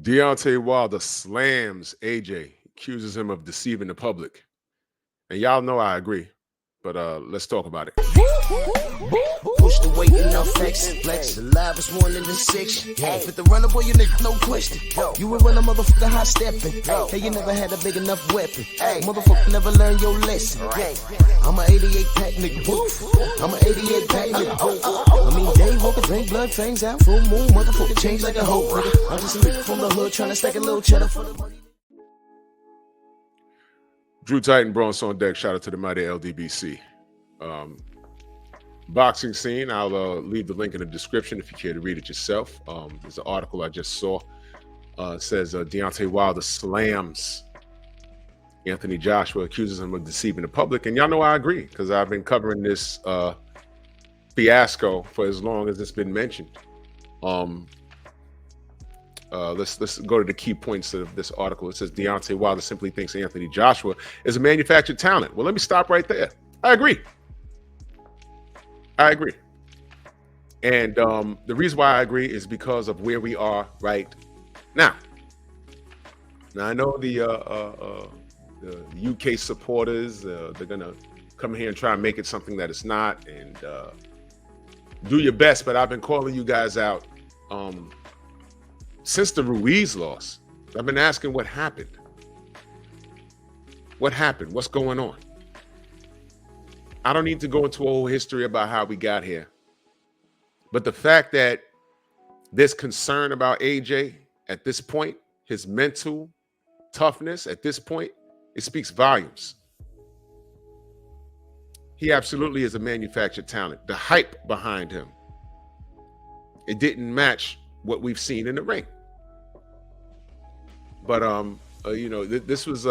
Deontay Wilder slams AJ, accuses him of deceiving the public. And y'all know I agree. But let's talk about it. Push the weight in our flex. Flex the live is one in the six. With the runner boy, you nigga, no question. You will run a motherfucker high stepping. Hey, you never had a big enough weapon. Motherfucker never learned your lesson. I'm an 88 pack nigga. Woof. I'm an 88 pack nigga. I mean, day walker, drink blood, fangs out, full moon, motherfucker change like a hoe. I'm just a nigga from the hood trying to stack a little cheddar for the money. Drew Titan, Bronx on deck. Shout out to the mighty LDBC. Boxing scene. I'll leave the link in the description if you care to read it yourself. There's an article I just saw. It says Deontay Wilder slams Anthony Joshua, accuses him of deceiving the public. And y'all know I agree because I've been covering this fiasco for as long as it's been mentioned. Let's go to the key points of this article. It says Deontay Wilder simply thinks Anthony Joshua is a manufactured talent. Well, let me stop right there. I agree. And the reason why I agree is because of where we are right now. Now, I know the UK supporters, they're going to come here and try and make it something that it's not. And do your best, but I've been calling you guys out since the Ruiz loss. I've been asking what happened. What happened? What's going on? I don't need to go into a whole history about how we got here. But the fact that there's concern about AJ at this point, his mental toughness at this point, it speaks volumes. He absolutely is a manufactured talent. The hype behind him, it didn't match what we've seen in the ring. But this was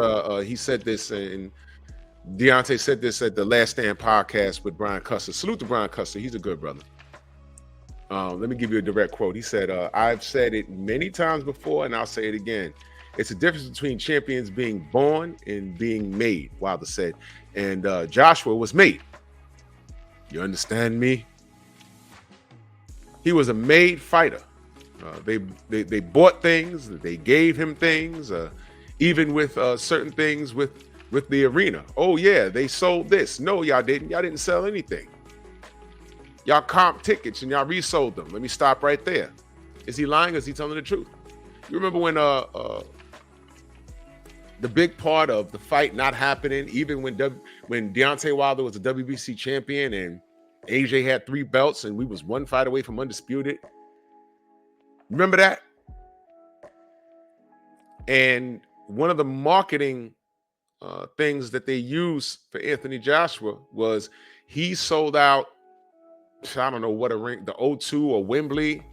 he said this, and Deontay said this at the Last Stand podcast with Brian Custer. Salute to Brian Custer. He's a good brother. Let me give you a direct quote. He said, I've said it many times before, and I'll say it again. It's a difference between champions being born and being made, Wilder said. And Joshua was made. You understand me? He was a made fighter. They bought things. They gave him things, even with certain things with the arena. Oh, yeah, they sold this. No, y'all didn't. Y'all didn't sell anything. Y'all comped tickets and y'all resold them. Let me stop right there. Is he lying or is he telling the truth? You remember when the big part of the fight not happening, even when Deontay Wilder was a WBC champion and AJ had 3 belts and we was 1 fight away from undisputed? Remember that? And one of the marketing things that they used for Anthony Joshua was he sold out, I don't know what a ring, the O2 or Wembley,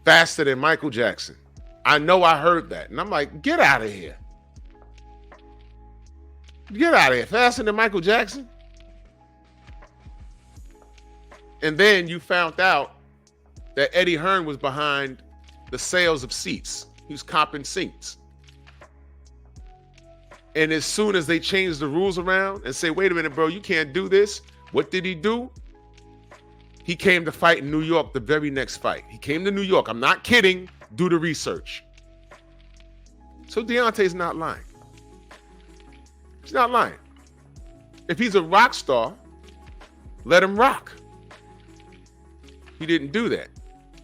faster than Michael Jackson. I know I heard that. And I'm like, get out of here. Get out of here. Faster than Michael Jackson? And then you found out that Eddie Hearn was behind the sales of seats. He was copping seats. And as soon as they changed the rules around and say, wait a minute, bro, you can't do this. What did he do? He came to fight in New York the very next fight. He came to New York. I'm not kidding. Do the research. So Deontay's not lying. He's not lying. If he's a rock star, let him rock. He didn't do that.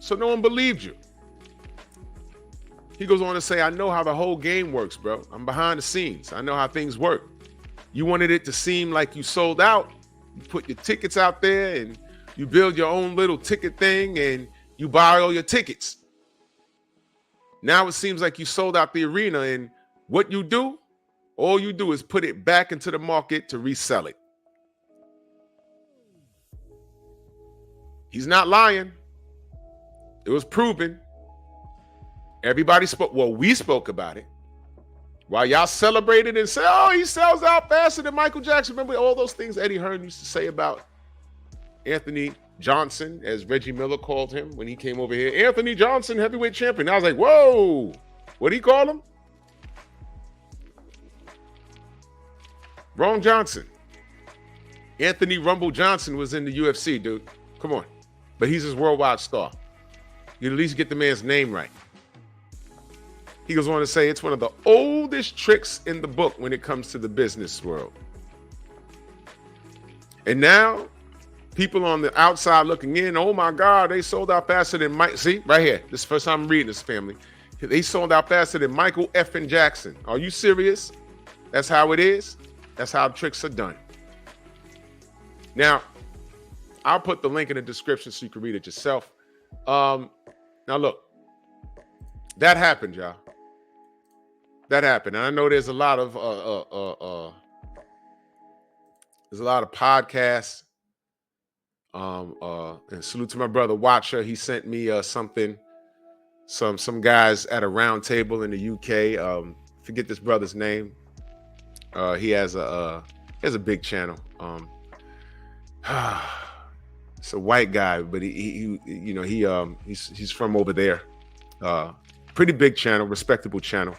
So no one believed you. He goes on to say, I know how the whole game works, bro. I'm behind the scenes. I know how things work. You wanted it to seem like you sold out. You put your tickets out there and you build your own little ticket thing and you buy all your tickets. Now it seems like you sold out the arena, and what you do, all you do is put it back into the market to resell it. He's not lying. It was proven. Everybody spoke. Well, we spoke about it. While y'all celebrated and said, oh, he sells out faster than Michael Jackson. Remember all those things Eddie Hearn used to say about Anthony Johnson, as Reggie Miller called him when he came over here. Anthony Johnson, heavyweight champion. I was like, whoa. What did he call him? Wrong Johnson. Anthony Rumble Johnson was in the UFC, dude. Come on. But he's his worldwide star. You at least get the man's name right. He goes on to say it's one of the oldest tricks in the book when it comes to the business world. And now, people on the outside looking in, oh my God, they sold out faster than Mike. See, right here, this is the first time I'm reading this, family. They sold out faster than Michael effing Jackson. Are you serious? That's how it is? That's how tricks are done. Now, I'll put the link in the description so you can read it yourself. Now look, that happened, y'all. That happened. And I know there's a lot of podcasts. And salute to my brother Watcher. He sent me something. Some guys at a round table in the UK. Forget this brother's name. He has a big channel. It's a white guy, but he's from over there. Pretty big channel, respectable channel.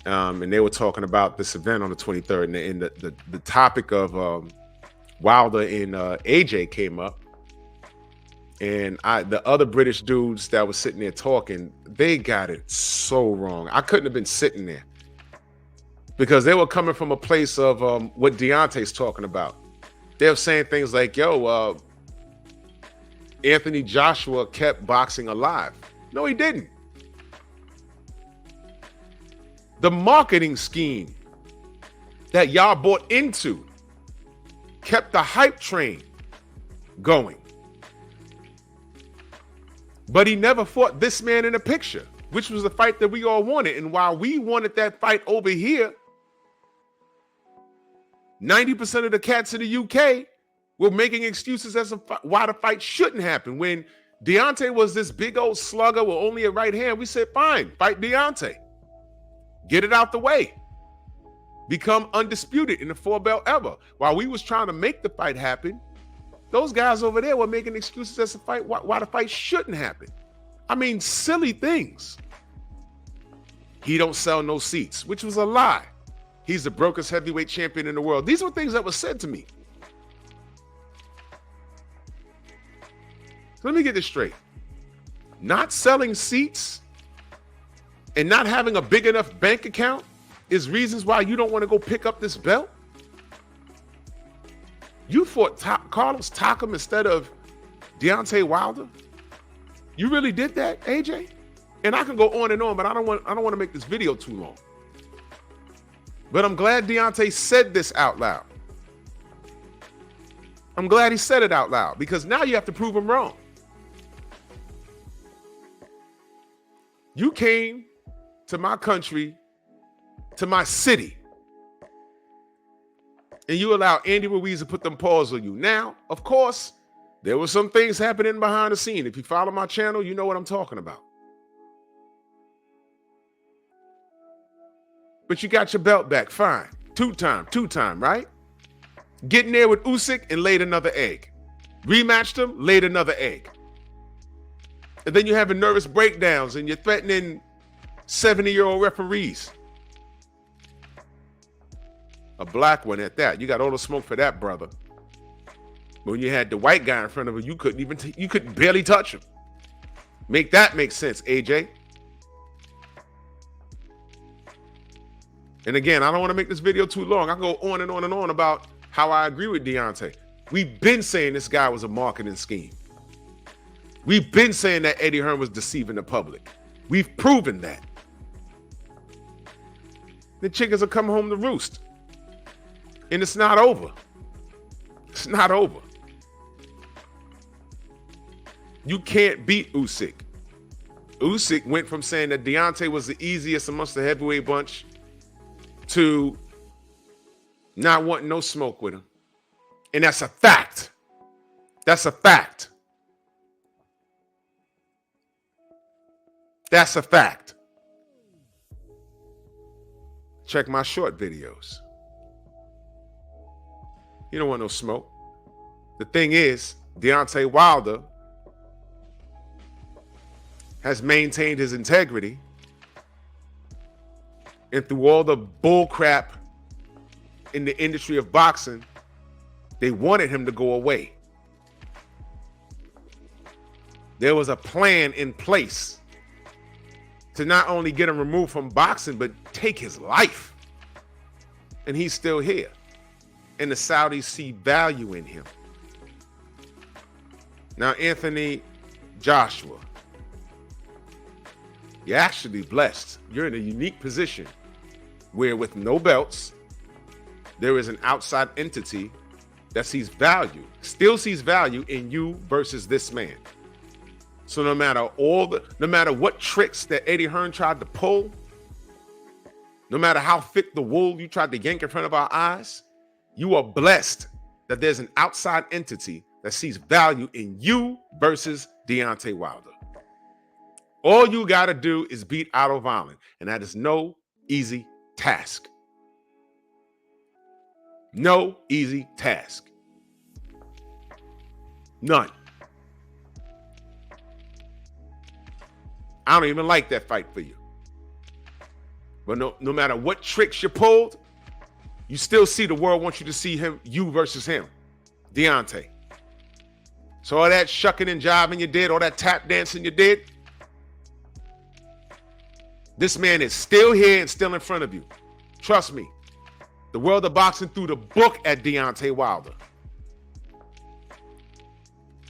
And they were talking about this event on the 23rd, and the topic of Wilder and AJ came up. And the other British dudes that was sitting there talking, they got it so wrong. I couldn't have been sitting there because they were coming from a place of what Deontay's talking about. They were saying things like, yo, Anthony Joshua kept boxing alive. No, he didn't. The marketing scheme that y'all bought into kept the hype train going. But he never fought this man in a picture, which was the fight that we all wanted. And while we wanted that fight over here, 90% of the cats in the UK were making excuses as to why the fight shouldn't happen. When Deontay was this big old slugger with only a right hand, we said, fine, fight Deontay. Get it out the way. Become undisputed in the 4-belt ever. While we was trying to make the fight happen, those guys over there were making excuses as to fight why the fight shouldn't happen. I mean, silly things. He don't sell no seats, which was a lie. He's the brokest heavyweight champion in the world. These were things that were said to me. So let me get this straight. Not selling seats and not having a big enough bank account is reasons why you don't want to go pick up this belt? You fought Carlos Takam instead of Deontay Wilder? You really did that, AJ? And I can go on and on, but I don't want to make this video too long. But I'm glad Deontay said this out loud. I'm glad he said it out loud because now you have to prove him wrong. You came to my country, to my city, and you allowed Andy Ruiz to put them paws on you. Now, of course, there were some things happening behind the scene. If you follow my channel, you know what I'm talking about. But you got your belt back, fine. Two-time, right? Getting there with Usyk and laid another egg. Rematched him, laid another egg. And then you're having nervous breakdowns and you're threatening 70-year-old referees. A black one at that. You got all the smoke for that, brother. But when you had the white guy in front of you, you couldn't barely touch him. Make that make sense, AJ. And again, I don't want to make this video too long. I go on and on and on about how I agree with Deontay. We've been saying this guy was a marketing scheme. We've been saying that Eddie Hearn was deceiving the public. We've proven that. The chickens are coming home to roost. And it's not over. It's not over. You can't beat Usyk. Usyk went from saying that Deontay was the easiest amongst the heavyweight bunch to not wanting no smoke with him. And that's a fact. That's a fact. That's a fact. Check my short videos. You don't want no smoke. The thing is, Deontay Wilder has maintained his integrity. And through all the bull crap in the industry of boxing, they wanted him to go away. There was a plan in place to not only get him removed from boxing, but take his life. And he's still here. And the Saudis see value in him. Now, Anthony Joshua, you're actually blessed. You're in a unique position where with no belts, there is an outside entity that sees value, still sees value in you versus this man. So no matter what tricks that Eddie Hearn tried to pull, no matter how thick the wool you tried to yank in front of our eyes, you are blessed that there's an outside entity that sees value in you versus Deontay Wilder. All you got to do is beat Otto Wallin, and that is no easy task. No easy task. None. I don't even like that fight for you. But no matter what tricks you pulled, you still see the world wants you to see him, you versus him, Deontay. So all that shucking and jiving you did, all that tap dancing you did, this man is still here and still in front of you. Trust me. The world of boxing threw the book at Deontay Wilder.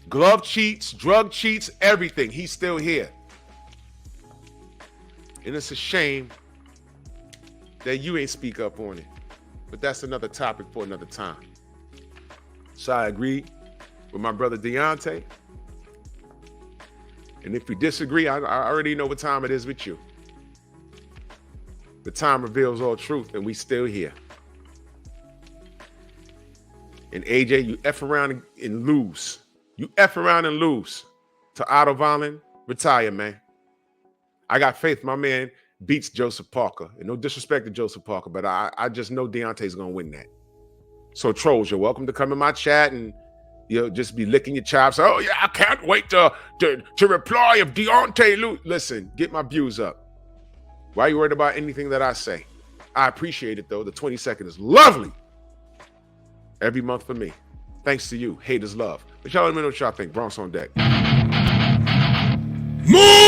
Glove cheats, drug cheats, everything. He's still here. And it's a shame that you ain't speak up on it. But that's another topic for another time. So I agree with my brother Deontay. And if we disagree, I already know what time it is with you. The time reveals all truth, and we still here. And AJ, you F around and lose. You F around and lose to Otto Wallin. Retire, man. I got faith my man beats Joseph Parker. And no disrespect to Joseph Parker, but I just know Deontay's going to win that. So trolls, you're welcome to come in my chat and just be licking your chops. Oh, yeah, I can't wait to reply if Deontay lose. Listen, get my views up. Why are you worried about anything that I say? I appreciate it, though. The 20-second is lovely. Every month for me. Thanks to you. Haters love. But y'all let me know what y'all think. Bronx on deck. Move!